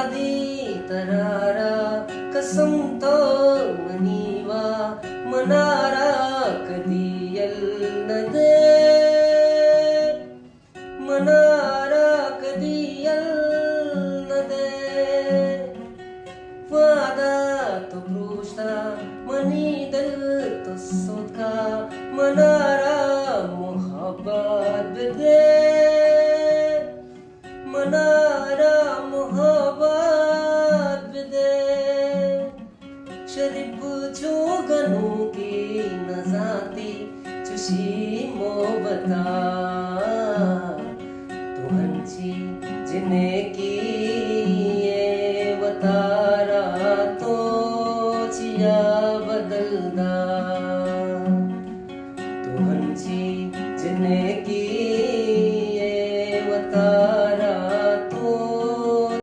वादी तरारा कसम तो मनीवा मनारा कधी नदे मनारा कधी नदे वादा तो पृष्ठा मनी दिल तो सोका मनारा मोहब्बत दे मनारा मोहब्बत दे शरीफ जो गनों की न जाती चुशी मोहब्बत